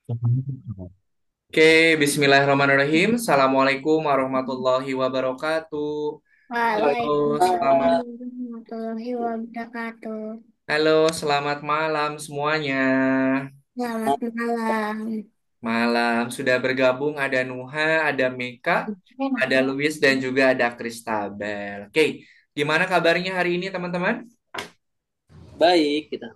Oke, Bismillahirrahmanirrahim. Assalamualaikum warahmatullahi wabarakatuh. Halo, selamat Waalaikumsalam warahmatullahi wabarakatuh. halo, selamat malam semuanya. Selamat malam. Malam sudah bergabung ada Nuha, ada Meka, ada Luis dan juga ada Kristabel. Oke, gimana kabarnya hari ini teman-teman? Baik, kita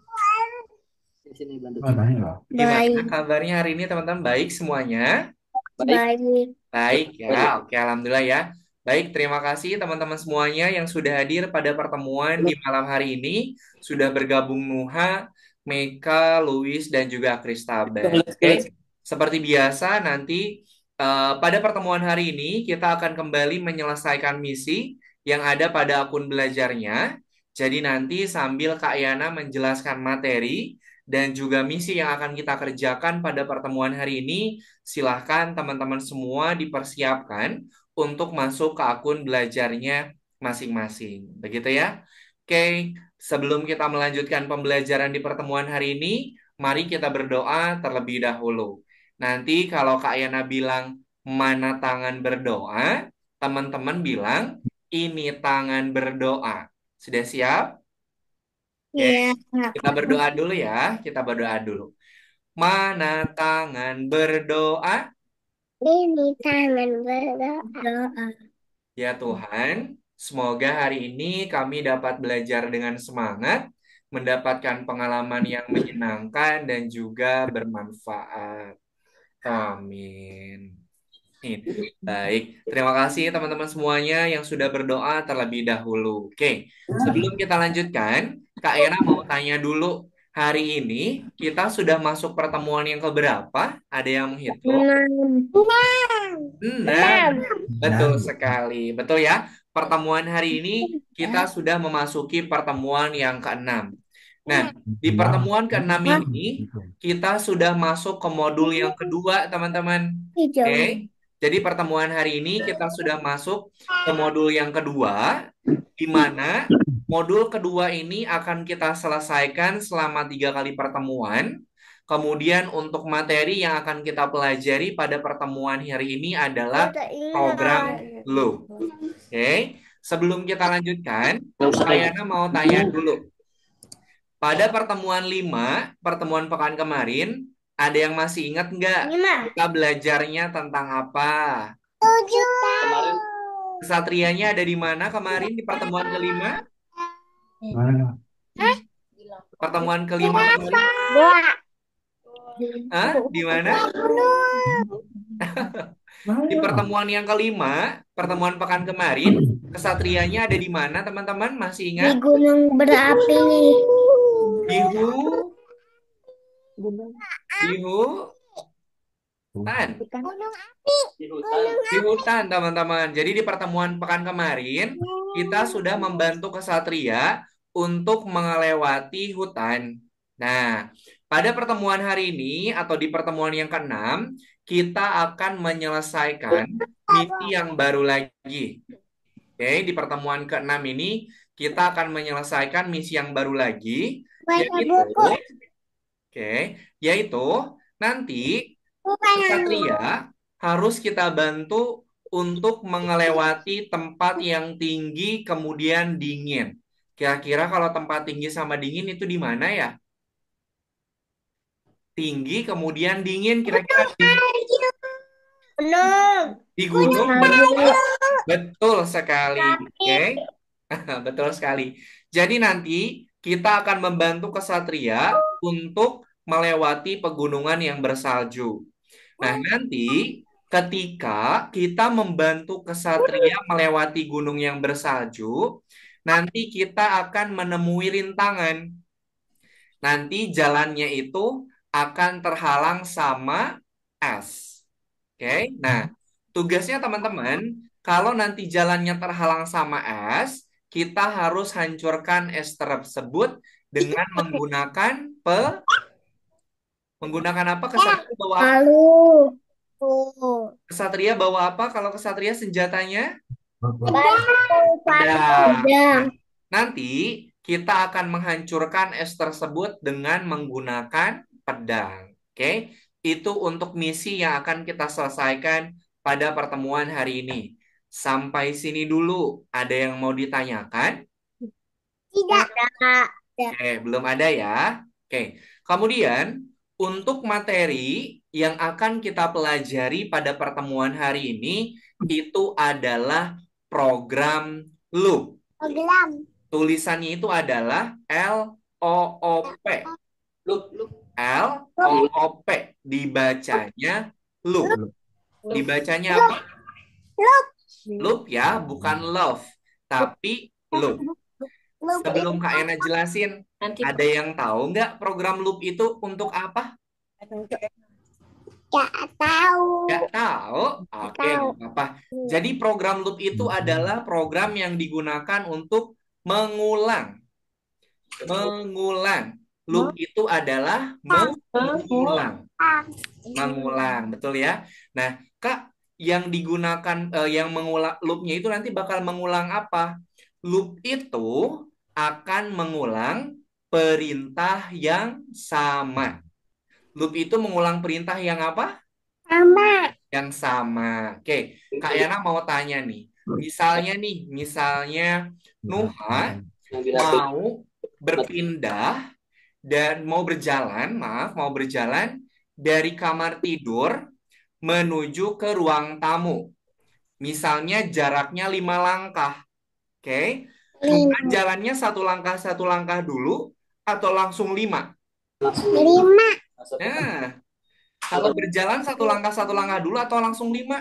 di sini bantu. Gimana Baik, kabarnya hari ini teman-teman? Baik semuanya? Baik, baik. Baik ya, baik. oke alhamdulillah ya. Baik, terima kasih teman-teman semuanya yang sudah hadir pada pertemuan di malam hari ini. Sudah bergabung Nuha, Meka, Luis, dan juga Kristabel. Oke, seperti biasa nanti pada pertemuan hari ini kita akan kembali menyelesaikan misi yang ada pada akun belajarnya. Jadi nanti sambil Kak Yana menjelaskan materi dan juga misi yang akan kita kerjakan pada pertemuan hari ini, silahkan teman-teman semua dipersiapkan untuk masuk ke akun belajarnya masing-masing. Begitu ya? Oke, sebelum kita melanjutkan pembelajaran di pertemuan hari ini, mari kita berdoa terlebih dahulu. Nanti kalau Kak Yana bilang mana tangan berdoa, teman-teman bilang ini tangan berdoa. Sudah siap? Oke, Iya, kita berdoa dulu ya. Kita berdoa dulu. Mana tangan berdoa? ini tangan berdoa. Ya Tuhan, semoga hari ini kami dapat belajar dengan semangat, mendapatkan pengalaman yang menyenangkan dan juga bermanfaat. Amin. Amin. Baik, terima kasih teman-teman semuanya yang sudah berdoa terlebih dahulu. Oke, sebelum kita lanjutkan, Kak Era mau tanya dulu, hari ini kita sudah masuk pertemuan yang keberapa? Ada yang menghitung? Enam. Nah, Enam. betul sekali. Betul ya. Pertemuan hari ini kita sudah memasuki pertemuan yang keenam. Nah, di pertemuan keenam Hah? ini kita sudah masuk ke modul yang kedua, teman-teman. Oke. Hijau. Jadi pertemuan hari ini kita sudah masuk ke modul yang kedua, di mana modul kedua ini akan kita selesaikan selama 3 kali pertemuan. Kemudian untuk materi yang akan kita pelajari pada pertemuan hari ini adalah Udah program ingat. loop. Oke, sebelum kita lanjutkan, Nggak usah kayak Kayana mau tanya dulu. Pada pertemuan 5, pertemuan pekan kemarin, ada yang masih ingat nggak Lima. kita belajarnya tentang apa? Tujuh. kemarin. Kesatrianya ada di mana kemarin di pertemuan kelima? Hah? Pertemuan kelima kemarin? Dua. Hah? Di mana? Di pertemuan yang kelima, pertemuan pekan kemarin, kesatrianya ada di mana, teman-teman? Masih Di ingat? gunung berapi. Bihu, Gunung bihu, tan. Gunung Di hutan. Di hutan, teman-teman. Jadi di pertemuan pekan kemarin, kita sudah membantu kesatria untuk melewati hutan. Nah, pada pertemuan hari ini atau di pertemuan yang keenam, kita akan menyelesaikan misi yang baru lagi. Oke, di pertemuan keenam ini kita akan menyelesaikan misi yang baru lagi, baca yaitu, buku. oke, yaitu nanti Bukan yang kesatria harus kita bantu untuk melewati tempat yang tinggi kemudian dingin. Kira-kira kalau tempat tinggi sama dingin itu di mana ya? Tinggi kemudian dingin, kira-kira gunung. di Gunung gunung api. betul sekali. Tapi Oke, betul sekali. Jadi nanti kita akan membantu kesatria untuk melewati pegunungan yang bersalju. Nah, nanti ketika kita membantu kesatria melewati gunung yang bersalju, nanti kita akan menemui rintangan. Nanti jalannya itu akan terhalang sama es. Oke, nah tugasnya teman-teman, kalau nanti jalannya terhalang sama es, kita harus hancurkan es tersebut dengan menggunakan apa? Kesatria bawa apa? lalu tuh Kesatria bawa apa? Kalau kesatria senjatanya? Pedang. pedang. Nah, nanti kita akan menghancurkan es tersebut dengan menggunakan pedang. Oke. Itu untuk misi yang akan kita selesaikan pada pertemuan hari ini. Sampai sini dulu. Ada yang mau ditanyakan? Tidak. Oke, belum ada ya. Oke, kemudian untuk materi yang akan kita pelajari pada pertemuan hari ini itu adalah program loop. Program. Tulisannya itu adalah LOOP. Loop. LOOP. Dibacanya loop. Dibacanya apa? Loop ya, bukan love, tapi loop. Sebelum Kak Ena jelasin, ada yang tahu nggak program loop itu untuk apa? Gak tahu. Nggak tahu? Oke, Tahu. nggak apa-apa. Jadi program loop itu adalah program yang digunakan untuk mengulang. Mengulang. Loop itu adalah mengulang. Mengulang, betul ya? Nah, Kak, yang digunakan, yang mengulang loopnya itu nanti bakal mengulang apa? Loop itu akan mengulang perintah yang sama. Loop itu mengulang perintah yang apa? Sama. Yang sama. Oke, Kak Yana mau tanya nih. Misalnya Nuha mau berpindah dan mau berjalan dari kamar tidur menuju ke ruang tamu. Misalnya jaraknya 5 langkah. Oke, Nuha jalannya satu langkah dulu atau langsung 5? Langsung 5. Nah, kalau berjalan satu langkah dulu atau langsung 5?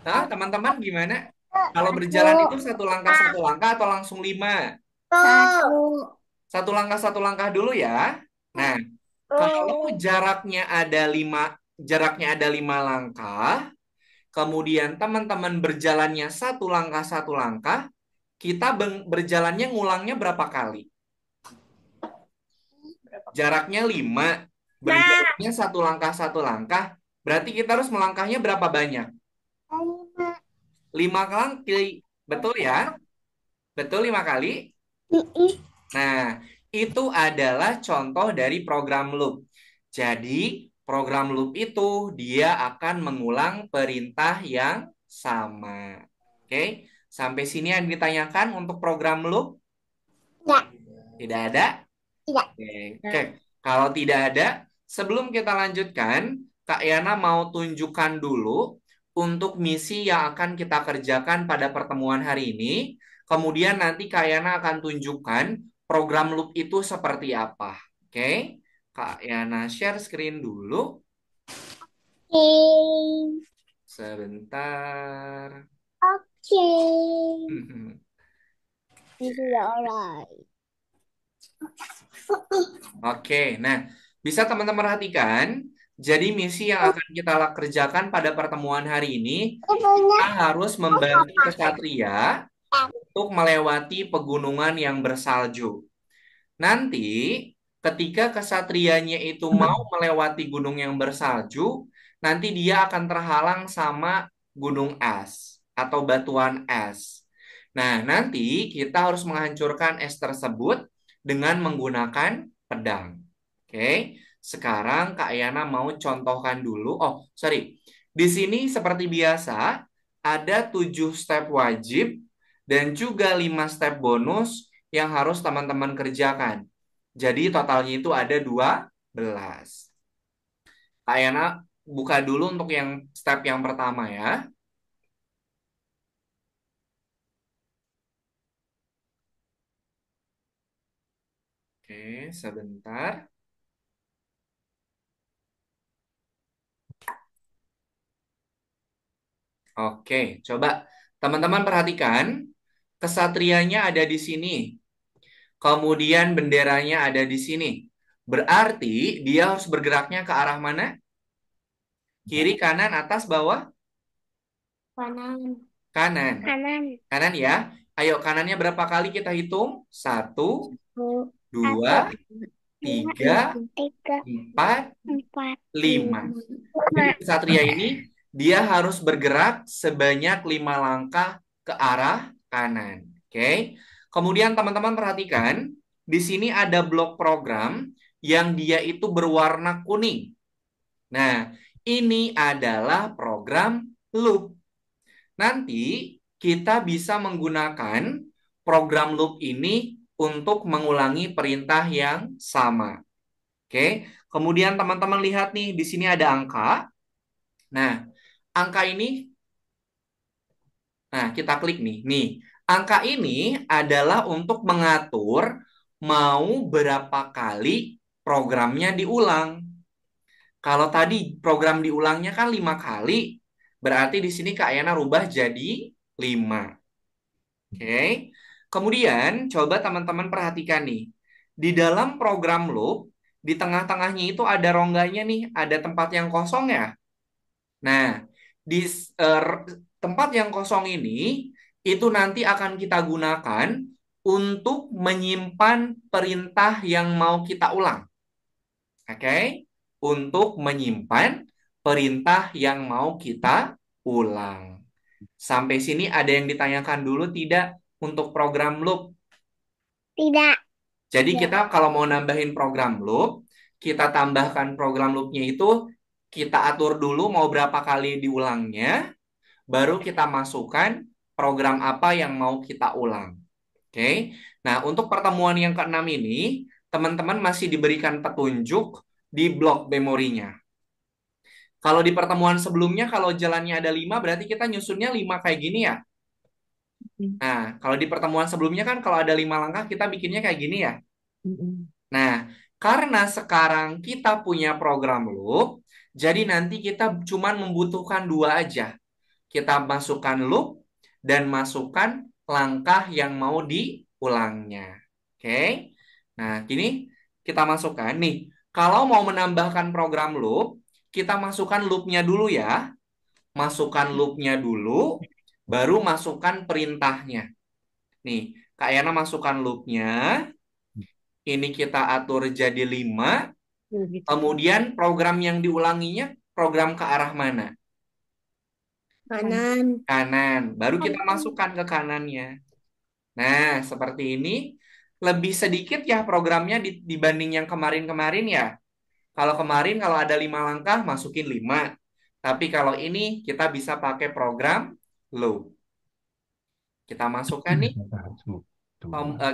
Nah, teman-teman gimana? Kalau berjalan itu satu langkah atau langsung 5? Satu. Satu langkah dulu ya. Nah, kalau jaraknya ada 5 langkah, kemudian teman-teman berjalannya satu langkah, kita berjalannya ngulangnya berapa kali? Jaraknya 5, berjalannya satu langkah, berarti kita harus melangkahnya berapa banyak? 5 kali, betul ya? Betul 5 kali? Nah, itu adalah contoh dari program loop. Jadi, program loop itu dia akan mengulang perintah yang sama. Oke, sampai sini yang ditanyakan untuk program loop? Tidak. Tidak ada? Tidak. Oke. Kalau tidak ada, sebelum kita lanjutkan, Kak Yana mau tunjukkan dulu untuk misi yang akan kita kerjakan pada pertemuan hari ini. Kemudian nanti Kak Yana akan tunjukkan program loop itu seperti apa. Oke, Kak Yana share screen dulu. Oke. Sebentar. Oke. This is alright. Oke, nah bisa teman-teman perhatikan. Jadi misi yang akan kita kerjakan pada pertemuan hari ini, kita harus membantu kesatria untuk melewati pegunungan yang bersalju. Nanti ketika kesatrianya itu mau melewati gunung yang bersalju, nanti dia akan terhalang sama gunung es atau batuan es. Nah, nanti kita harus menghancurkan es tersebut dengan menggunakan pedang. Oke, sekarang Kak Yana mau contohkan dulu. Oh, sorry. Di sini seperti biasa, ada 7 step wajib dan juga 5 step bonus yang harus teman-teman kerjakan. Jadi totalnya itu ada 12. Kak Yana buka dulu untuk yang step yang pertama ya. Oke, sebentar. Oke, coba teman-teman perhatikan. Kesatrianya ada di sini. Kemudian benderanya ada di sini. Berarti dia harus bergeraknya ke arah mana? Kiri, kanan, atas, bawah? Kanan. Kanan. Kanan. Kanan ya. Ayo kanannya berapa kali kita hitung? 1, 2, 3, 4, 5. Jadi kesatria ini dia harus bergerak sebanyak 5 langkah ke arah kanan. Oke. Kemudian teman-teman perhatikan, di sini ada blok program yang dia itu berwarna kuning. Nah, ini adalah program loop. Nanti kita bisa menggunakan program loop ini untuk mengulangi perintah yang sama. Oke, kemudian teman-teman lihat nih, di sini ada angka. Nah, angka ini, nah kita klik nih. Nih, angka ini adalah untuk mengatur mau berapa kali programnya diulang. Kalau tadi program diulangnya kan 5 kali, berarti di sini Kak Yana rubah jadi 5. Oke. Kemudian coba teman-teman perhatikan nih. Di dalam program loop, di tengah-tengahnya itu ada rongganya nih, ada tempat yang kosong ya. Nah, di tempat yang kosong ini itu nanti akan kita gunakan untuk menyimpan perintah yang mau kita ulang. Oke? Untuk menyimpan perintah yang mau kita ulang. Sampai sini ada yang ditanyakan dulu tidak untuk program loop? Tidak. Jadi Ya. kita kalau mau nambahin program loop, kita tambahkan program loopnya itu, kita atur dulu mau berapa kali diulangnya, baru kita masukkan program apa yang mau kita ulang. Oke. Nah, untuk pertemuan yang keenam ini, teman-teman masih diberikan petunjuk di blok memorinya. Kalau di pertemuan sebelumnya, kalau jalannya ada 5, berarti kita nyusunnya 5 kayak gini ya. Nah, kalau di pertemuan sebelumnya kan kalau ada 5 langkah, kita bikinnya kayak gini ya. Nah, karena sekarang kita punya program loop, jadi nanti kita cuma membutuhkan 2 aja. Kita masukkan loop dan masukkan langkah yang mau diulangnya. Oke. Nah, gini kita masukkan nih. Kalau mau menambahkan program loop, kita masukkan loopnya dulu ya. Masukkan loopnya dulu, baru masukkan perintahnya. Nih, Kak Yana masukkan loopnya. Ini kita atur jadi 5. Kemudian program yang diulanginya, program ke arah mana? Kanan. Kanan. Baru kita masukkan ke kanannya. Nah, seperti ini. Lebih sedikit ya programnya dibanding yang kemarin-kemarin ya. Kalau kemarin kalau ada 5 langkah, masukin 5. Tapi kalau ini kita bisa pakai program loop. Kita masukkan nih,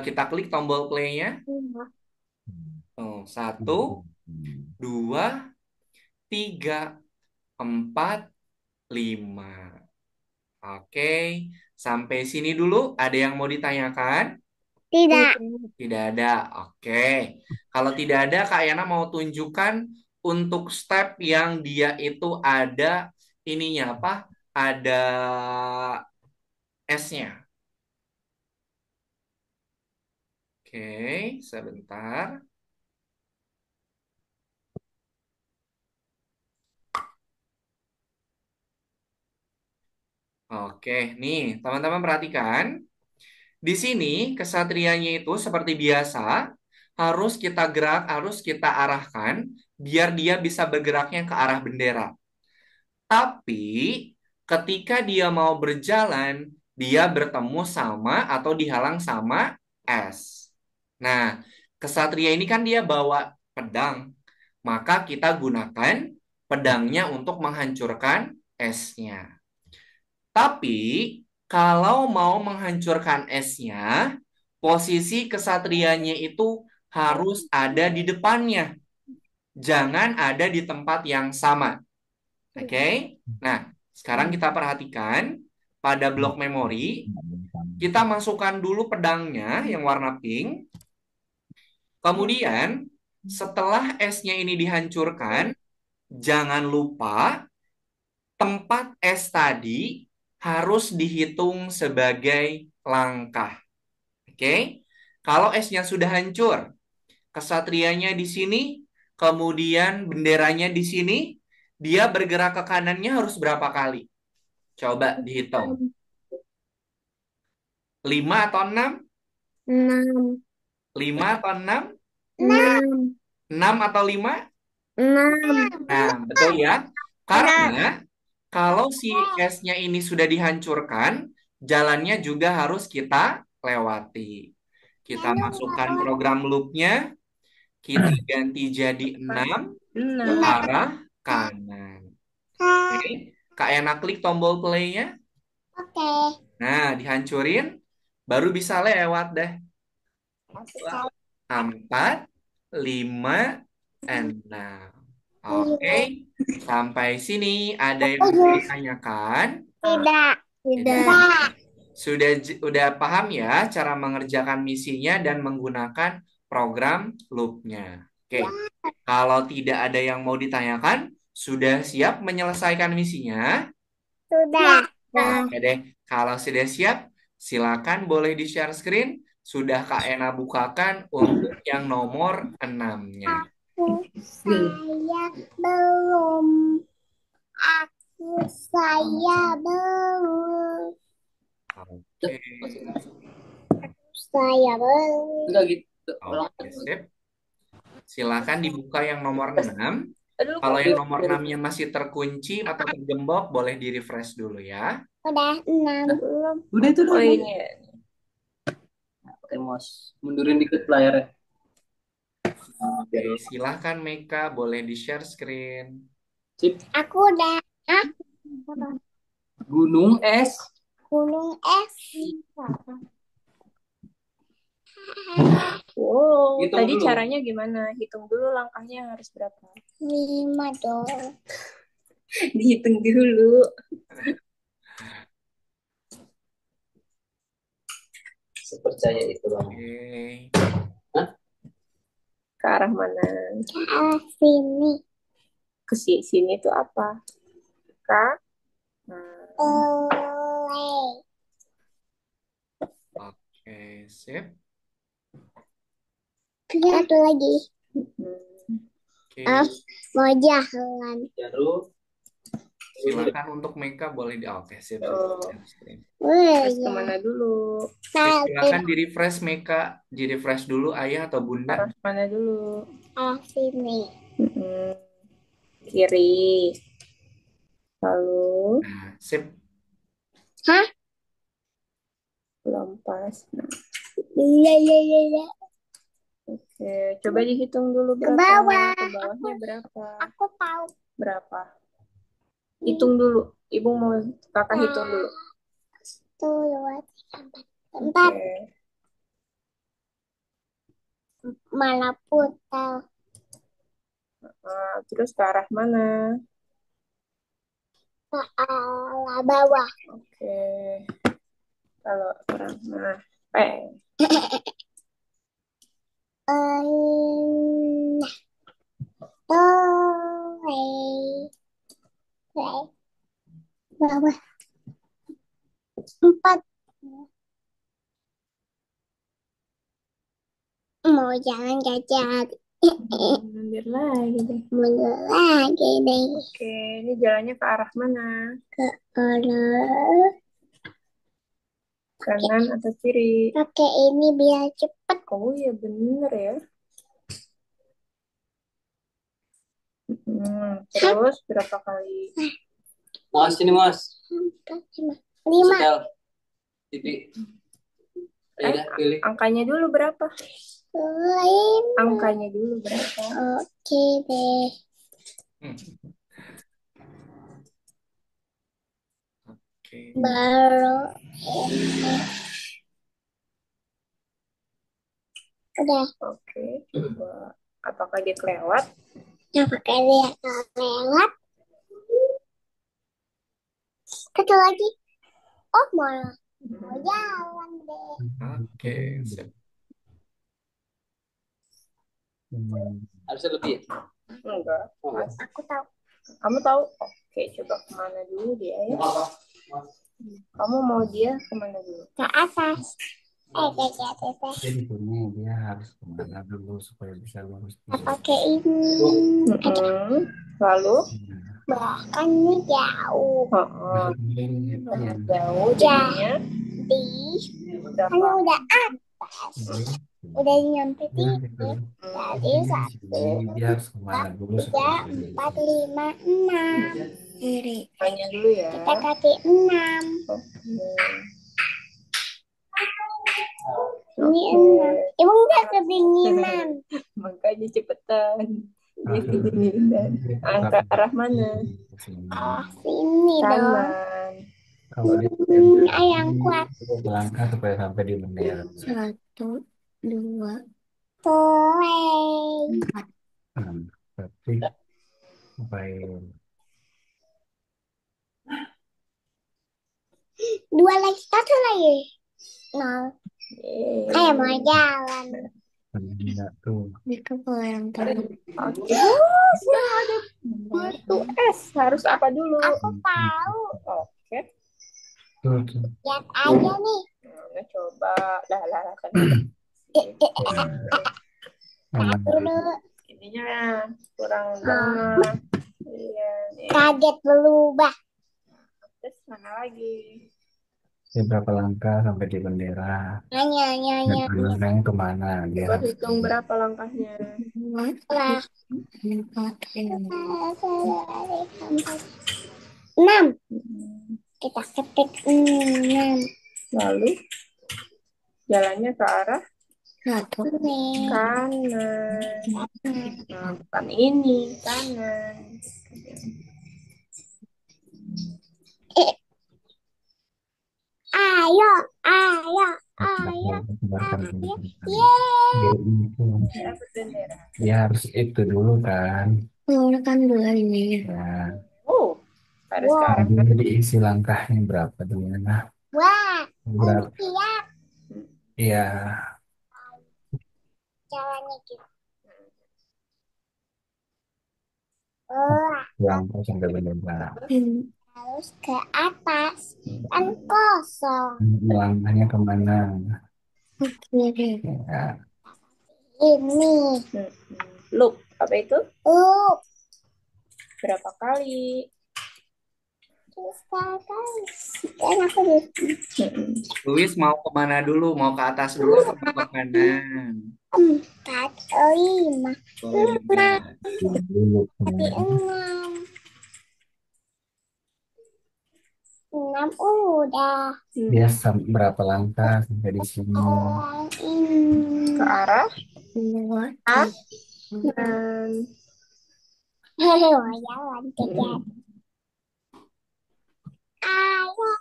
kita klik tombol play-nya. Oh, 1, 2, 3, 4, 5. Oke, sampai sini dulu. Ada yang mau ditanyakan? Tidak. Tidak ada. Oke. Kalau tidak ada, Kak Yana mau tunjukkan untuk step yang dia itu ada ininya apa? Ada S-nya. Oke, sebentar. Oke, nih teman-teman perhatikan. Di sini kesatrianya itu seperti biasa harus kita harus kita arahkan biar dia bisa bergeraknya ke arah bendera. Tapi ketika dia mau berjalan, dia bertemu sama atau dihalang sama es. Nah, kesatria ini kan dia bawa pedang. Maka kita gunakan pedangnya untuk menghancurkan esnya. Tapi kalau mau menghancurkan esnya, posisi kesatrianya itu harus ada di depannya. Jangan ada di tempat yang sama. Oke? Nah, sekarang kita perhatikan pada blok memori, kita masukkan dulu pedangnya yang warna pink. Kemudian, setelah esnya ini dihancurkan, jangan lupa tempat es tadi harus dihitung sebagai langkah. Oke? Kalau esnya sudah hancur, kesatrianya di sini, kemudian benderanya di sini, dia bergerak ke kanannya harus berapa kali? Coba dihitung. 5 atau 6? 6. 5 atau 6? 6. 6 atau 5? 6. Nah, betul ya. Karena kalau si S-nya ini sudah dihancurkan, jalannya juga harus kita lewati. Kita masukkan program loop-nya, kita ganti jadi 6 6. arah kanan. Oke, Kak Ena klik tombol play-nya. Oke. Nah, dihancurin, baru bisa lewat deh. 4, 5, 6. Oke, sampai sini ada yang mau ditanyakan? Tidak. Tidak. Sudah paham ya cara mengerjakan misinya dan menggunakan program loop-nya. Oke, kalau tidak ada yang mau ditanyakan, sudah siap menyelesaikan misinya? Sudah. Oke deh, kalau sudah siap, silakan boleh di-share screen. Sudah Kak Ena bukakan untuk yang nomor 6-nya. Saya belum. Saya belum. Oke, Saya belum. Enggak gitu. oke, sip. Silakan dibuka yang nomor 6. Aduh, Kalau yang nomor 6-nya masih terkunci atau tergembok, boleh di-refresh dulu ya. Udah 6. belum. Udah itu Oh udah. ini ya. Pakai mouse. Mundurin dikit layarnya. Oke, silakan Meka, boleh di-share screen. Sip. Aku udah. Gunung es. Gunung es. Wow, Hitung tadi dulu. caranya gimana? Hitung dulu langkahnya harus berapa? 5 dong. Dihitung dulu. Sepercaya itu bang. Oke. Ke arah mana? Ke arah sini. Ke sini tuh apa? Kak? Oleh. Oke, sip. Satu lagi. Oke, Mau jalan. Jarum. silakan untuk Meka boleh Oke, sip. Share screen. Terus kemana dulu? Oke, silakan di-refresh Meka, di-refresh dulu ayah atau bunda. Arah mana dulu? Arah sini. Kiri. Lalu Nah, sip. Hah? belum pas. Nah, Iya. oke, coba dihitung dulu Ke berapa. bawah. Ke bawahnya berapa? Aku tahu. Berapa? Hitung dulu. Ibu mau kakak hitung dulu. 1, 2, 3, 4. Oke. Mana putar. Terus ke arah mana? Ke arah bawah. Oke. Kalau ke arah mana? Bawah. 4. Mau jalan gak jadi. Mundur lagi deh. Mundur lagi deh. Oke, ini jalannya ke arah mana? Ke arah. Kanan atau kiri? Pakai ini biar cepet. Oh iya bener ya. Terus berapa kali? Mas ini mas. 4, 5. Setel. TV. Ya udah pilih. Angkanya dulu berapa? 5. Angkanya dulu berapa? Oke deh. Oke. Baru ini. Udah. Oke, coba. Apakah dia kelewat? Pakai dia lewat. Satu lagi. Oh, mau jalan deh. Oke, sip. Harusnya lebih ya? Enggak. Aku tahu. Kamu tahu? Oke, coba kemana dulu dia ya? Kamu mau dia kemana dulu? Ke atas. Ke atas. Jadi ini dia harus kemana dulu supaya bisa lurus. Pakai ini. Lalu? Bahkan ini jauh. Jauh jadinya. Kan udah atas. Udah nyampe titik. Jadi 1, Dia harus kemana dulu 3, 4, 5, 6. Kiri. Tanya dulu ya. Kita kasih 6. Oke. Ini enak. Emang nggak kedinginan? Makanya cepetan. Dia Harus kedinginan. Angka arah mana? Oh, sini dong. Kanan. kalau dia Ayang kuat. langkah supaya sampai di bendera. 1, 2, play. Tapi supaya 2 lagi, 1 lagi. 0. Yeay. Ayo mau jalan. enggak tuh. Itu kalau yang tadi. Oke. Sudah ada batu es. Harus apa dulu? Aku tahu. Oke. Tuh. Lihat aja nih. Nah, coba. Lah kan. Aman. Dulu. Ininya kurang dengar. Iya. Nih. Kaget berubah. Terus mana lagi? Ya, berapa langkah sampai di bendera? Nanya. Dan langkahnya kemana? Dia Coba harus hitung berapa langkahnya. Lah. 6. Kita ketik 6. Lalu jalannya ke arah Nih. kanan. Nah, bukan ini, kanan. Ayo. Dapat bendera. Dia harus itu dulu kan. Mengeluarkan bulan ini. Ya, Oh, harus ke arah jadi kanan. diisi langkahnya berapa dulu nah? Wah, Berapa? siap. Iya, Jalannya gitu. Wah, langkah sampai bendera. harus ke atas. Kan kosong. Langkahnya kemana? Kiri. Ya, Ini. Loop, apa itu? Berapa kali? Terus kali. Kan aku di Luis mau kemana dulu? Mau ke atas dulu atau mau ke kanan? 4, 5. Boleh juga. dulu. Tapi 6. 6 udah. Dia berapa langkah sampai di sini? Orang ini. Ke arah 2. kanan. Jalan kejar. Ayo.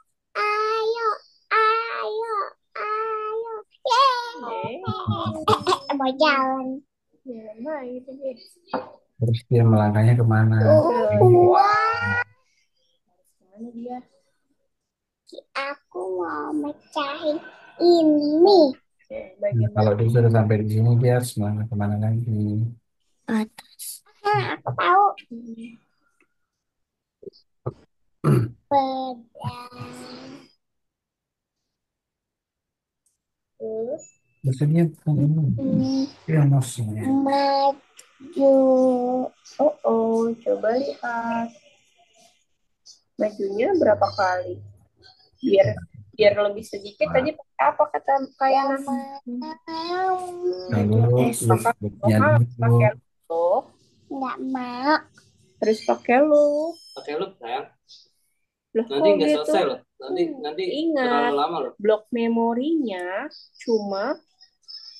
Yeay. Mau jalan. Ya, nah itu deh. Terus dia melangkahnya kemana? Wah. Mana dia? Aku mau mecahin ini. Oke, bagian Kalau dia sudah sampai di sini dia harus melangkah kemana lagi? Atas. Aku tahu. Pedang. Terus Biasanya bukan ini. Dia maksudnya. maju. coba lihat. Majunya berapa kali? Biar lebih sedikit tadi pakai apa kata kayak Lalu looknya pakai dulu. lo, Nggak mau. terus pakai lo. Pakai loop sayang. Lah Nanti kok nggak gitu? selesai loh. Nanti Ingat, terlalu lama loh. blok memorinya cuma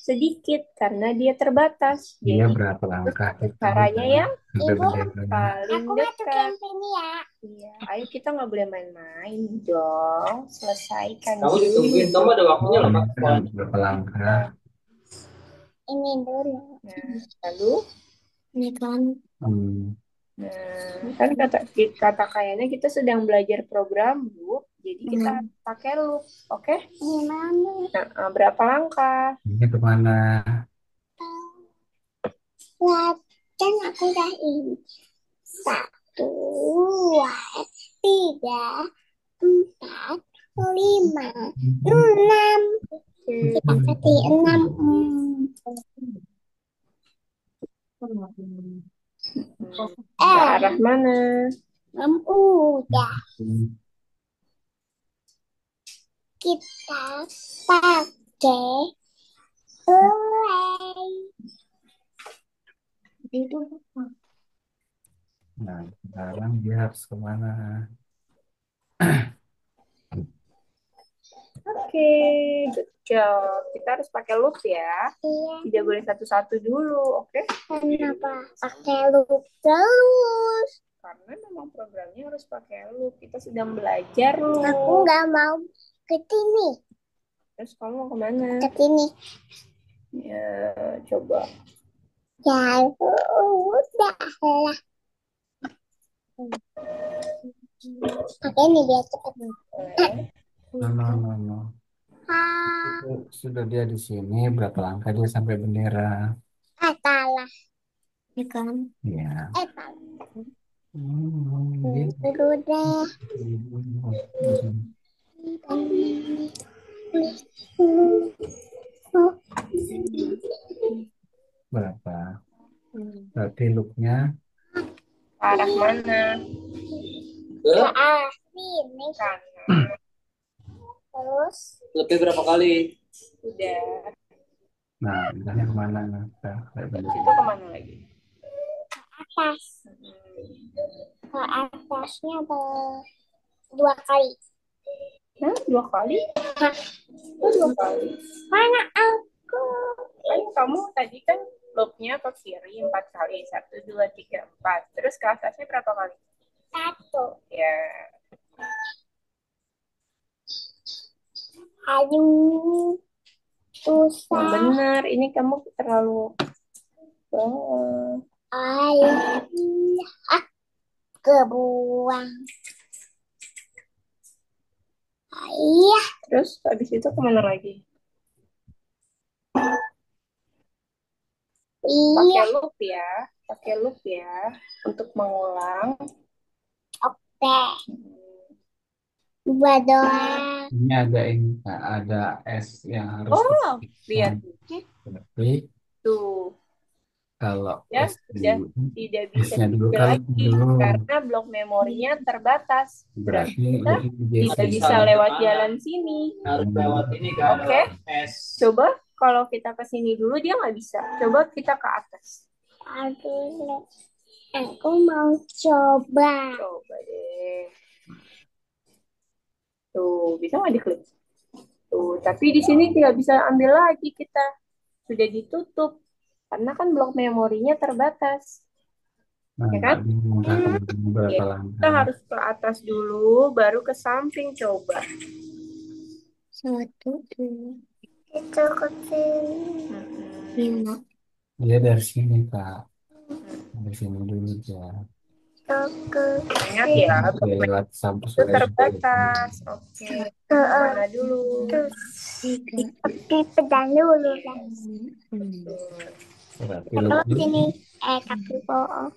sedikit karena dia terbatas. Dia Jadi berapa langkah itu? caranya yang Sampai Ibu, benderanya. paling Aku masuk dekat. yang sini ya. Iya, ayo kita nggak boleh main-main dong. Selesaikan Kamu dulu. ditungguin. Kamu ada waktunya loh Kak. Berapa langkah? Ini dulu. Nah, lalu, Ini kan. kan kata kayaknya kita sedang belajar program, Bu. Jadi kita pakai loop, oke? Gimana? Nah, berapa langkah? Ini kemana? Lihat, kan aku udah ini. 1, 2, 3, 4, 5, 6. Kita ketik 6. Ke arah mana? 6 udah. Kita pakai play. Itu Nah, sekarang dia harus kemana? Oke, good job. Kita harus pakai loop ya. Iya. Tidak boleh satu-satu dulu, oke? Kenapa pakai loop terus? Karena memang programnya harus pakai loop. Kita sedang belajar Aku loop. nggak mau ke sini. Terus kamu mau kemana? Ke sini. Ya, coba. Ya udah lah. Pakai ini biar cepat. Boleh. No, no, no, no. Ah, Sudah dia di sini, berapa langkah dia sampai bendera? salah. Ya kan? Ya. Salah. Dia. Udah. Berapa? Berarti loopnya Ke arah mana? Ke Sini. Kanan. Terus lebih berapa kali? Udah. nah, misalnya kemana? Nah, kayak Terus begini. itu kemana lagi? atas. Ke atasnya dua kali. Hah? 2 kali? Hah? Oh, 2 kali. Mana aku? Kan kamu tadi kan loopnya ke kiri 4 kali. 1, 2, 3, 4. Terus ke atasnya berapa kali? Satu. Ya, Aduh, yang susah. benar. Ini kamu terlalu bawah. Ayah, kebuang. Ayah, Terus habis itu kemana lagi? Pakai iya, loop ya. Pakai loop ya. Untuk mengulang. teh. Dua doang. Ini ada ini, Kak, ada S yang harus Oh, dipisah. lihat. Tapi Tuh. kalau Ya, S sudah dulu, tidak bisa S-nya dulu diambil kali lagi dulu. karena blok memorinya terbatas. Berarti Berarti kita ini tidak JC. bisa lewat jalan sini. Harus lewat ini kan? Oke. S. Coba kalau kita ke sini dulu dia nggak bisa. Coba kita ke atas. Aduh, aku mau coba. Coba deh. Tuh, bisa nggak diklik? Tuh, tapi di sini tidak bisa ambil lagi kita. Sudah ditutup. Karena kan blok memorinya terbatas. Nah, Ya nggak kan? bingung Kak, berapa Ya, kita langkah. harus ke atas dulu, baru ke samping coba. Satu, dua. Itu kecil. Lima. Dia dari sini Kak, dari sini dulu ya. Oke. Ingat ya, Dia lewat sampai itu sore. terbatas. Oke, mana dulu? Oke, pedang dulu lah. Berarti Kalau lebih. sini, tapi bohong.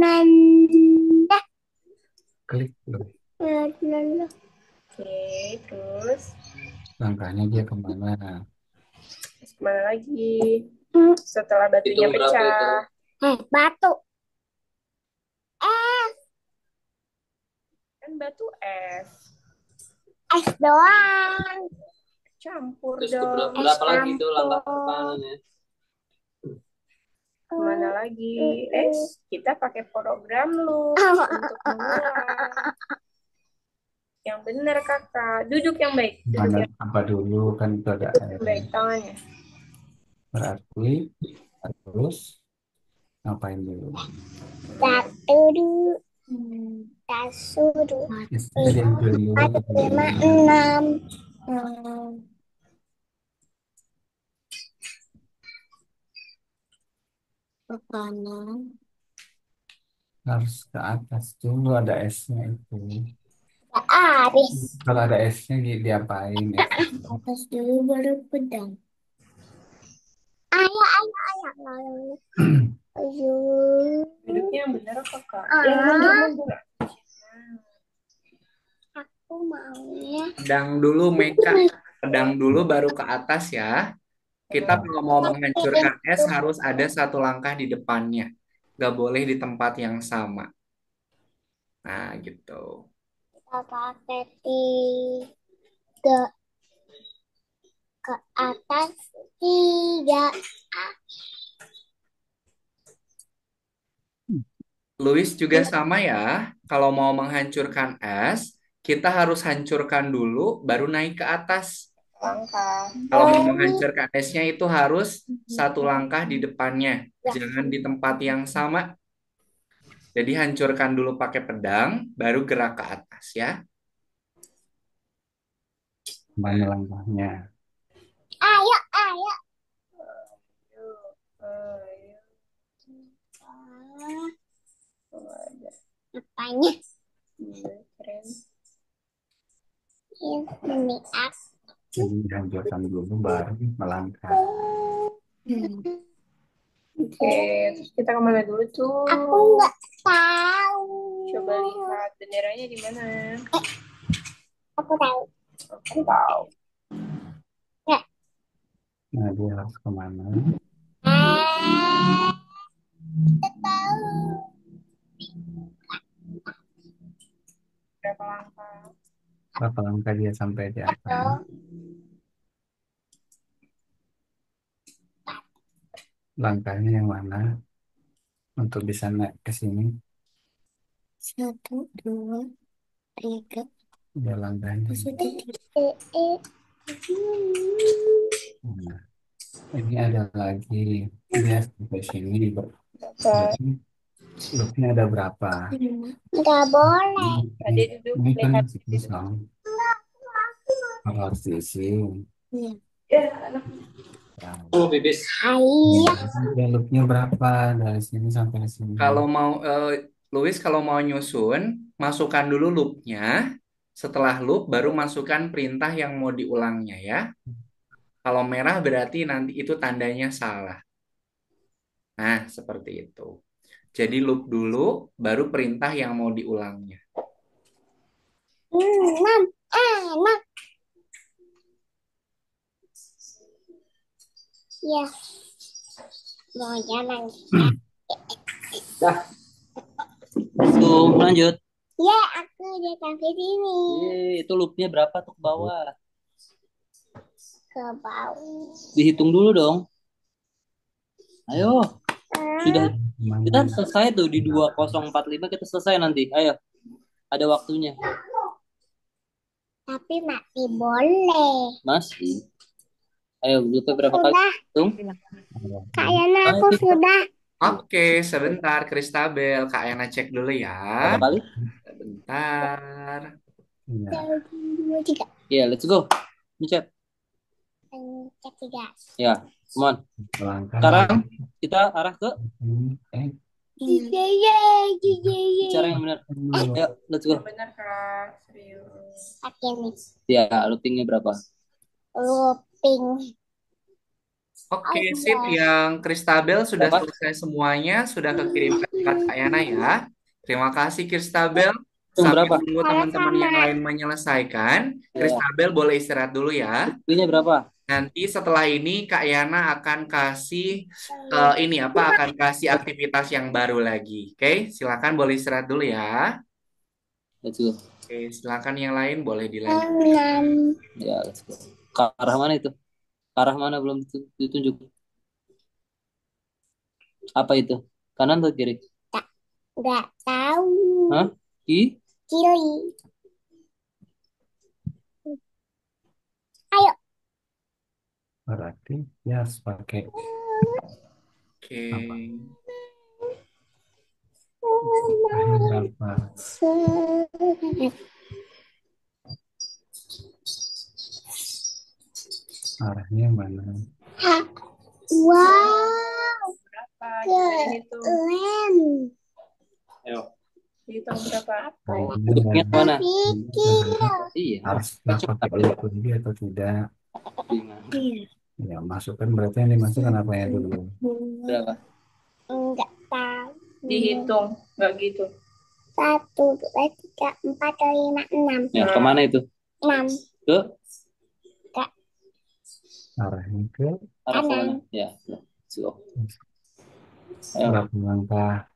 Nanda. Klik loh. Nanda. Oke, terus Langkahnya dia kemana? kemana lagi? Hmm. Setelah batunya Hitung berapa itu? pecah. Batu. Kan batu es. Es doang. Campur Terus dong. berapa lagi itu langkah pertahanannya? Kemana lagi? Kita pakai program lu untuk mengulang. Yang benar kakak. Duduk yang baik. Duduk Mana yang apa dulu kan itu ada baik tangannya. berarti terus ngapain dulu? Satu, dua. Satu, dua. Jadi yang dulu. Empat, lima, enam. Ke kanan. Harus ke atas dulu ada S-nya itu. Habis. Kalau ada S-nya diapain? Atas dulu baru pedang. Ayo. Ayo. Duduknya yang benar kakak. Ah. Yang mundur. Aku maunya. Pedang dulu, Meka. Pedang dulu baru ke atas ya. Kita kalau mau menghancurkan es harus ada satu langkah di depannya. Gak boleh di tempat yang sama. Nah, gitu. Kita pakai tiga ke atas tiga. Louis juga sama ya. Kalau mau menghancurkan es, kita harus hancurkan dulu, baru naik ke atas. Langkah. Kalau mau menghancurkan esnya itu harus satu langkah di depannya, jangan di tempat yang sama. Jadi hancurkan dulu pakai pedang, baru gerak ke atas ya. Mana langkahnya? Ayo, ayo. Ayo. Ah, Oh, ada. apanya? Keren. Ini aku. Jadi dihancurkan dulu baru melangkah. Oke, terus kita kemana dulu tuh? Aku nggak tahu. Coba lihat benderanya di mana. Aku tahu. Aku tahu. Nah, dia harus kemana? Ah, kita tahu. Berapa langkah? Berapa langkah dia sampai di atas? Oh, Langkahnya yang mana untuk bisa naik ke sini? 1, 2, 3. Dia langkahnya. Eh. Nah, ini ada lagi. Dia sampai sini. Berapa? Jadi loopnya ada berapa? Nggak boleh. Tadi duduk Ini kan lihat. kosong. Kalau harus diisi. Ya, anak. Nah, Oh, bibis. Ayah. dia loopnya berapa dari sini sampai sini? Kalau mau Louis kalau mau nyusun, masukkan dulu loopnya. Setelah loop baru masukkan perintah yang mau diulangnya ya. Kalau merah berarti nanti itu tandanya salah. Nah, seperti itu. Jadi loop dulu, baru perintah yang mau diulangnya. Enam. Enak. Ya. Mau jalan. Dah. Let's go, lanjut. Ya, aku udah sampai sini. Itu loopnya berapa tuh ke bawah? Ke bawah. Dihitung dulu dong. Ayo, sudah kita Mana? selesai tuh di 2045 kita selesai nanti. Ayo, ada waktunya. Tapi masih boleh. Masih. Ayo, loopnya berapa kali Sudah. hitung? Kayaknya aku sudah. Oke, sebentar Kristabel. Kak Yana cek dulu ya. Berapa kali? Sebentar. Iya. 1, 2, 3. Ya, let's go. Pencet. Cek 3. Ya, come on. Langkah. Sekarang kita arah ke Eh, bicara yang benar. Ayo, let's go. Yang benar, Kak. Serius. Pakai nih. Ya, loopingnya berapa? Looping. Oke, sip. Yang Kristabel sudah Berapa? selesai semuanya. Sudah kekirim ke Kak Yana ya. Terima kasih Kristabel. Hitung Sambil berapa? tunggu teman-teman yang lain menyelesaikan, Ya, Kristabel boleh istirahat dulu ya. loopingnya berapa? Nanti setelah ini Kak Yana akan kasih ini apa? Akan kasih aktivitas yang baru lagi. Oke, silakan boleh istirahat dulu ya. Let's go. Oke, silakan yang lain boleh dilanjut. 6. Ya, let's go. Ke arah mana itu? Ke arah mana belum ditunjuk? Apa itu? Kanan atau kiri? Nggak tahu. Hah? Kiri? Kiri. Ayo. berarti dia harus pakai Oke. berapa? Arahnya mana? Wow. Berapa? Coba dihitung. Keren. Ayo. Dihitung berapa? Duduknya mana? Pikir. Iya. Harus pakai loop lagi atau tidak? Bingung. Ya, masukkan berarti yang dimasukkan apa ya dulu? Berapa? Nggak tahu. Dihitung. Nggak gitu. 1, 2, 3, 4, 5, 6. Ya, kemana itu? 6. Ke Arahnya ke arah Kanan. mana? Ya, let's go. Ayo. berapa langkah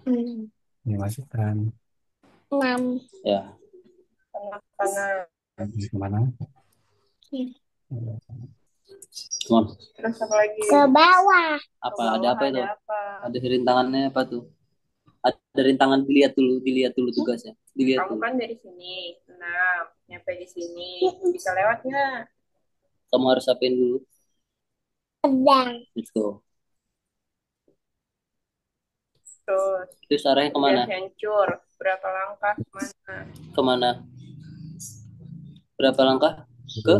6. dimasukkan? 6. Ya, Tengah-tengah. Kemana? come on. Terus apa lagi? Ke bawah. Apa Ke ada bawah apa itu? ada apa? Ada rintangannya apa tuh? Ada rintangan, dilihat dulu tugasnya. Dilihat Kamu dulu. kan dari sini, nah nyampe di sini, bisa lewat nggak? Kamu harus apain dulu. Sedang. Let's go. Terus Terus arahnya udah kemana? hancur, berapa langkah mana? Kemana? Berapa langkah? Ke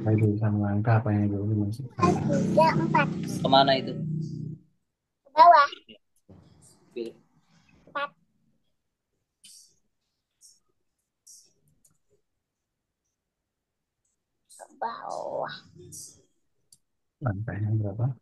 Ayo sama langkah apa yang dulu masuk. 2, 3, 4. kemana itu? Ke bawah. Pilih. 4. Ke bawah. Langkahnya berapa?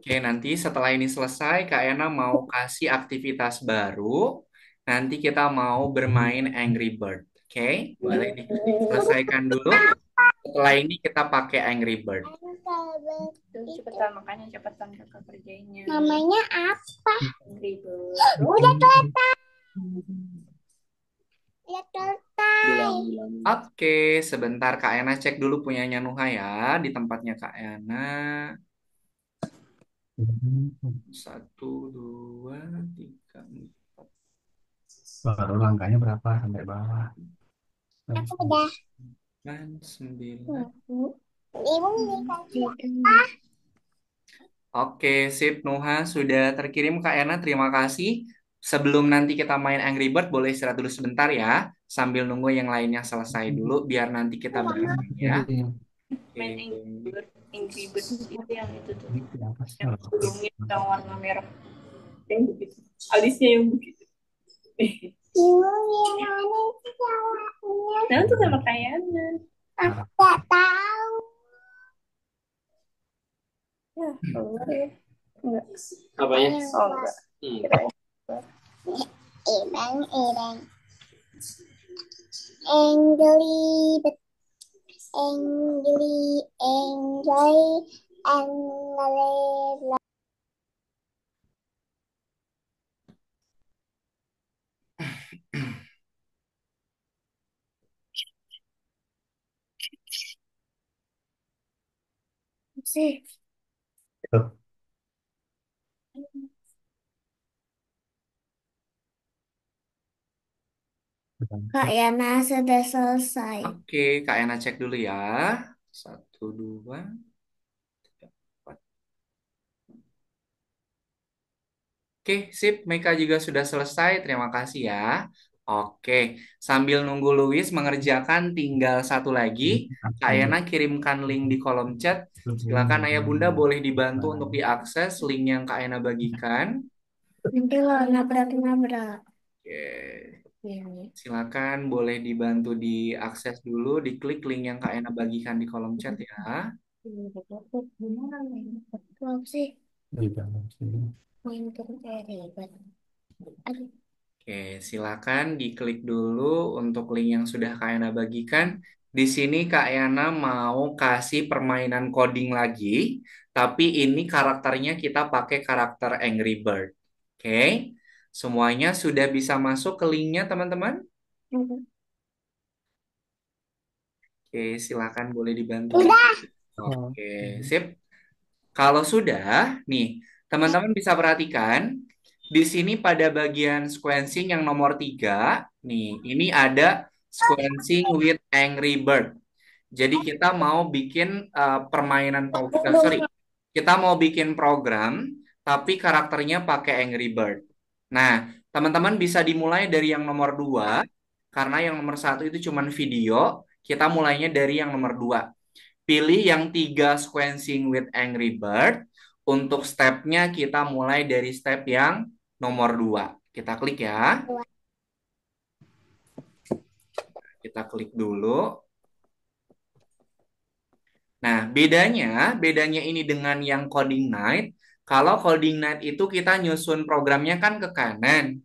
Oke, nanti setelah ini selesai, Kak Ena mau kasih aktivitas baru. Nanti kita mau bermain Angry Bird. Oke, boleh diselesaikan dulu. Setelah ini kita pakai Angry Bird. Tuh, cepetan, makanya cepetan kakak kerjainnya. Namanya apa? Angry Bird. Udah selesai. Udah selesai. Bilang. Oke, sebentar Kak Ena cek dulu punyanya Nuha ya. Di tempatnya Kak Ena. 1, 2, 3, 4. Baru langkahnya berapa sampai bawah? Aku udah. 9. Ibu dikasih. Oke, sip Nuha sudah terkirim Kak Ena. Terima kasih. Sebelum nanti kita main Angry Bird, boleh istirahat dulu sebentar ya. Sambil nunggu yang lainnya selesai dulu, biar nanti kita barengan ya. Main Oke. Angry Bird itu yang itu tuh. Ini apa sih? Yang burungnya yang warna merah. Yang begitu. Alisnya yang begitu. Ibu yang mana sih salahnya? Nah, itu sama kayaknya. Aku gak tahu. Ya, keluar ya. Enggak. Apanya? Oh, enggak. Kirain. Irang, irang. Angry, but angry, enjoy, angry. Sih. Tuh. Kak Yana sudah selesai. Oke, Kak Ena cek dulu ya. 1, 2, 3, 4. Oke, sip. Meka juga sudah selesai. Terima kasih ya. Oke, sambil nunggu Luis mengerjakan, tinggal satu lagi. Kak Ena kirimkan link di kolom chat. Silakan Ayah Bunda boleh dibantu untuk diakses link yang Kak Ena bagikan. Nanti lo nabrak-nabrak. Oke, Ini. silakan boleh dibantu diakses dulu, diklik link yang Kak Ena bagikan di kolom chat ya. Gimana nih? Betul sih. Di dalam sini. Main terus ribet. Aduh. Oke, silakan diklik dulu untuk link yang sudah Kak Yana bagikan. Di sini Kak Yana mau kasih permainan coding lagi, tapi ini karakternya kita pakai karakter Angry Bird. Oke, semuanya sudah bisa masuk ke linknya teman-teman? Oke, silakan boleh dibantu. Udah. Oke, sip. Kalau sudah, nih, teman-teman bisa perhatikan di sini pada bagian sequencing yang nomor 3, nih, ini ada sequencing with Angry Bird. Jadi kita mau bikin kita mau bikin program, tapi karakternya pakai Angry Bird. Nah, teman-teman bisa dimulai dari yang nomor 2, karena yang nomor 1 itu cuma video, kita mulainya dari yang nomor 2. Pilih yang 3 sequencing with Angry Bird. Untuk stepnya kita mulai dari step yang nomor 2. Kita klik ya. Kita klik dulu. Nah, bedanya ini dengan yang Coding Night. Kalau Coding Night itu kita nyusun programnya kan ke kanan.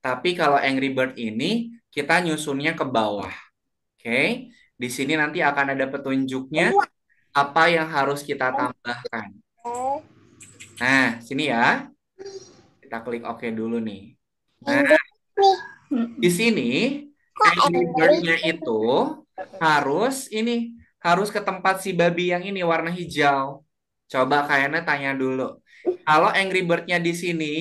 Tapi kalau Angry Bird ini kita nyusunnya ke bawah. Oke. Di sini nanti akan ada petunjuknya apa yang harus kita tambahkan. Nah, sini ya. Kita klik OK dulu nih. Nah, di sini Angry Bird-nya itu harus ke tempat si babi yang ini warna hijau. Coba kayaknya tanya dulu. Kalau Angry Bird-nya di sini,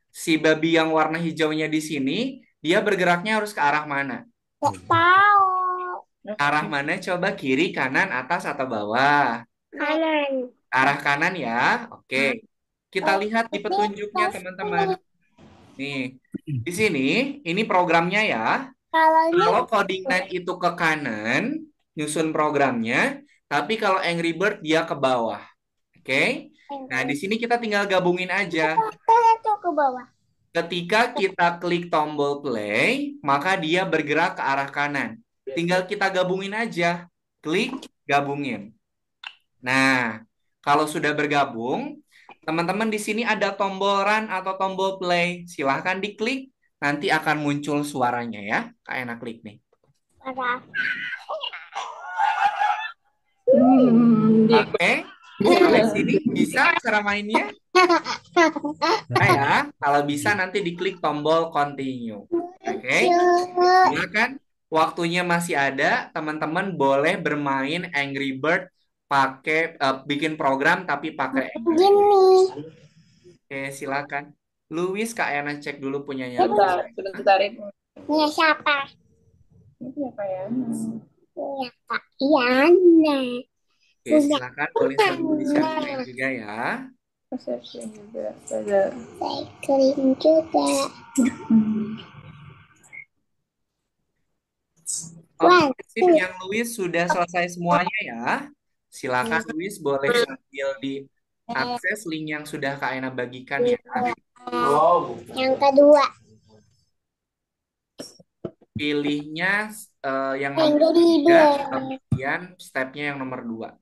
si babi yang warna hijaunya di sini, dia bergeraknya harus ke arah mana? Nggak tahu. Arah mana? Coba kiri, kanan, atas, atau bawah? Kanan. Arah kanan ya. Oke. Kita lihat di petunjuknya, teman-teman. Nih, di sini, ini programnya ya. Kalau ini Kalau coding night itu ke kanan, nyusun programnya, tapi kalau Angry Bird dia ke bawah. Oke? Nah, di sini kita tinggal gabungin aja. itu ke bawah. Ketika kita klik tombol play, maka dia bergerak ke arah kanan. Tinggal kita gabungin aja. Klik, gabungin. Nah, kalau sudah bergabung, teman-teman di sini ada tombol run atau tombol play. Silahkan diklik, nanti akan muncul suaranya ya. Kak enak klik nih. Parah. Oke, sampai sini bisa cara mainnya? Nah ya, kalau bisa nanti diklik tombol continue. Oke, silakan. Waktunya masih ada, teman-teman boleh bermain Angry Bird pakai bikin program tapi pakai Angry Bird. Gini. Oke, silakan. Luis, Kak Yana cek dulu punyanya. Bentar, sebentar ibu. Punya siapa? Ini apa ya? Punya Kak Yana. Oke, silakan boleh sambil di-share juga ya. Persepsi juga. Ada. Saya kering juga. Oke, sip, yang Luis sudah selesai semuanya ya. Silakan Luis boleh sambil diakses link yang sudah Kak Ena bagikan ya. Yang kedua. Pilihnya yang Yang nomor kedua. 3, kemudian stepnya yang nomor 2.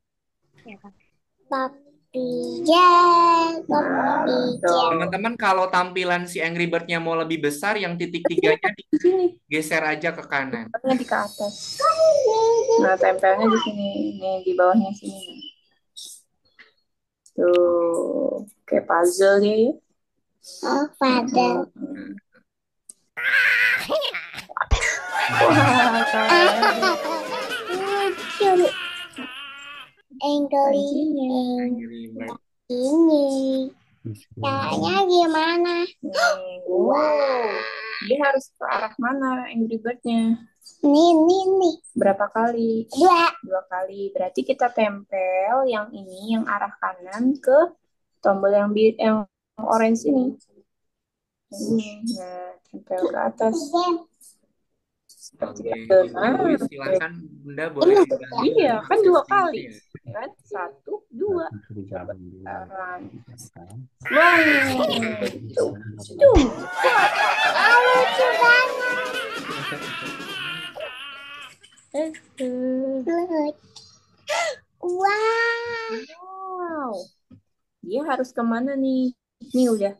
Papi Jack. Papi Jack. Teman-teman kalau tampilan si Angry Bird-nya mau lebih besar, yang titik 3-nya Di sini. digeser aja ke kanan. Tempelnya di ke atas. Nah, tempelnya di sini. Nih, di bawahnya sini. Tuh, kayak puzzle dia ya. Oh, father. Wah, keren. Lucu. Angry Angry Bird. ini. Caranya gimana? Wow. Dia harus ke arah mana Angry Bird-nya? Nih. Berapa kali? Dua. 2 kali. Berarti kita tempel yang ini, yang arah kanan ke tombol yang orange ini. Ini. Nah, tempel ke atas. Oke, itu. Luis, silakan Bunda boleh dibantu. Iya, kan 2 kali. Ya. Kan? 1, 2. Sekarang. Wow. Tuh. Lucu banget. Lucu. Wow. Wow. Dia harus kemana nih? Ini udah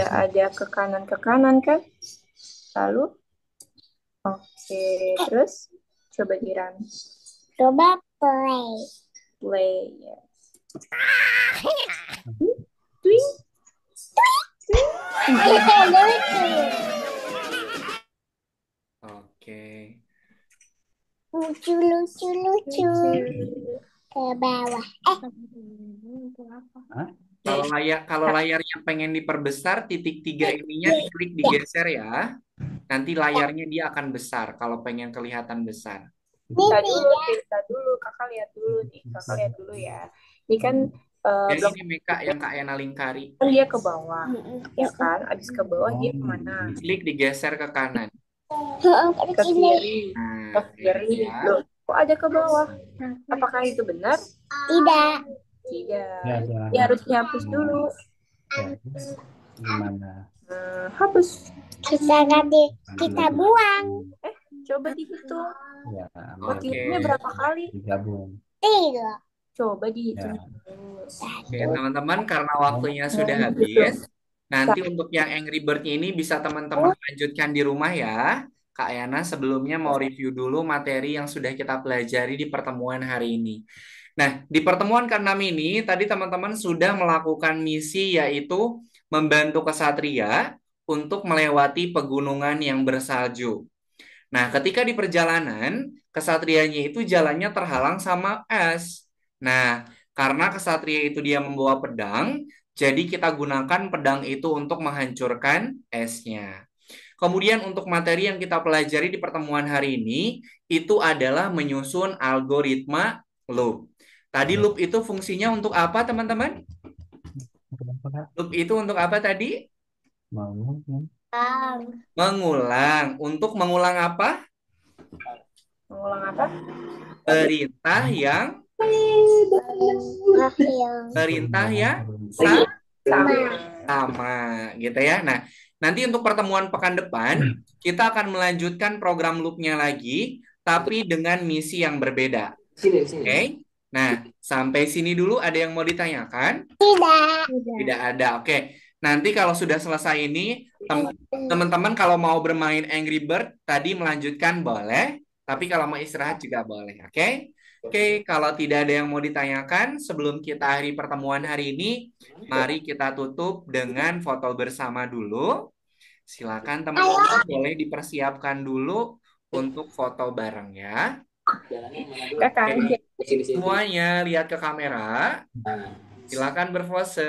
ada ke kanan kan? Lalu, oke, terus coba di run. Coba play. Play, yes. Twing. Lucu. Oke. Lucu. Ke bawah. Kalau layarnya pengen diperbesar, titik 3 ininya diklik digeser ya. Nanti layarnya dia akan besar kalau pengen kelihatan besar. Kita dulu, kakak lihat dulu nih. Kakak lihat dulu ya. Ini kan Yang ini Meka yang Kak Ena lingkari. kan dia ke bawah, ya kan? Abis ke bawah dia kemana? Klik digeser ke kanan. Ke kiri. Nah, Ke kiri. ya. Loh, kok ada ke bawah? Apakah itu benar? Tidak. Tidak. Ya, Dia harus dihapus dulu. Gimana? Hapus. Kita buang. Coba dihitung. Ya, Wakilnya berapa kali? digabung. Tidak. Coba dihitung. Oke, teman-teman, karena waktunya sudah habis, nanti untuk yang Angry Bird ini bisa teman-teman lanjutkan di rumah ya. Kak Yana sebelumnya mau review dulu materi yang sudah kita pelajari di pertemuan hari ini. Nah, di pertemuan ke-6 ini, tadi teman-teman sudah melakukan misi yaitu membantu kesatria untuk melewati pegunungan yang bersalju. Nah, ketika di perjalanan, kesatrianya itu jalannya terhalang sama es. Nah, karena kesatria itu dia membawa pedang, jadi kita gunakan pedang itu untuk menghancurkan esnya. Kemudian untuk materi yang kita pelajari di pertemuan hari ini, itu adalah menyusun algoritma loop. Tadi loop itu fungsinya untuk apa, teman-teman? Kenapa, Kak? Loop itu untuk apa tadi? Mau, kan? Mengulang. Untuk mengulang apa? Mengulang apa? Perintah yang perintah yang Sama. sama, gitu ya. Nah, nanti untuk pertemuan pekan depan, kita akan melanjutkan program loop-nya lagi, tapi dengan misi yang berbeda. Sini, sini. Oke? Nah, sampai sini dulu ada yang mau ditanyakan? Tidak ada. Oke. Nanti kalau sudah selesai ini, teman-teman kalau mau bermain Angry Bird tadi melanjutkan boleh, tapi kalau mau istirahat juga boleh. Oke? Oke, kalau tidak ada yang mau ditanyakan sebelum kita akhiri pertemuan hari ini, mari kita tutup dengan foto bersama dulu. Silakan teman-teman boleh dipersiapkan dulu untuk foto bareng ya. Jalannya mana dulu? Kakak. Oke. Sini, sini. Semuanya lihat ke kamera. Nah, Silakan berpose.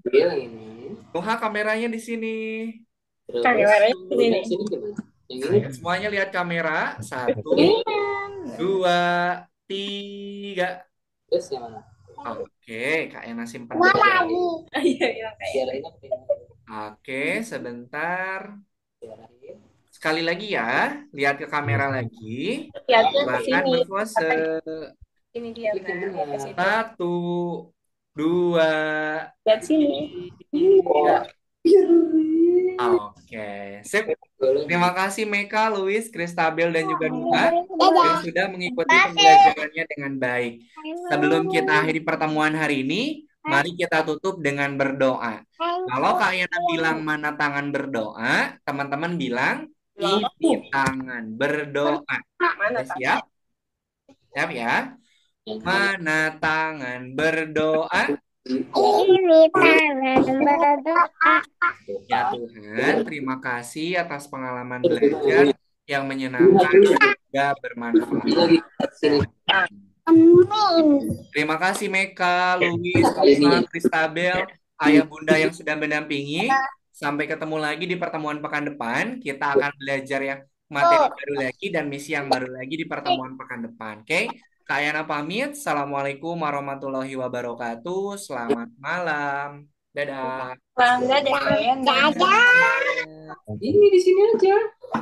dia yang ini. Nuha kameranya di sini. Terus, Kameranya di sini. yang sini gimana? Yang ini. Semuanya lihat kamera. 1, 2, 3. Terus yang mana? Oke, Kak Ena simpan. Iya, iya, kayak. Diarahin apa ini? Oke, sebentar. Diarahin. Sekali lagi ya, lihat ke kamera lagi. Lihatnya ke Silakan sini. berpose. Ini dia, Klik yang Nah. benar. Ke situ. 1, 2, Lihat sini. 3. Oke, sip. Boleh. Terima kasih Meka, Luis, Kristabel, dan juga Nuha yang sudah mengikuti pembelajarannya dengan baik. Sebelum kita akhiri pertemuan hari ini, mari kita tutup dengan berdoa. Kalau Kak Yana bilang mana tangan berdoa, teman-teman bilang ini tangan berdoa. Mana Udah siap? Siap ya? Mana tangan berdoa? Ini tangan berdoa. Ya Tuhan, terima kasih atas pengalaman belajar yang menyenangkan dan juga bermanfaat. Lagi sini. Amin. Terima kasih Meka, Luis, Nuha, Kristabel, ayah bunda yang sudah mendampingi. Sampai ketemu lagi di pertemuan pekan depan. Kita akan belajar yang materi baru lagi dan misi yang baru lagi di pertemuan pekan depan. Oke? Kak Yana pamit. Assalamualaikum warahmatullahi wabarakatuh. Selamat malam. Dadah. Bangga deh kalian. Dadah. Ini di sini aja.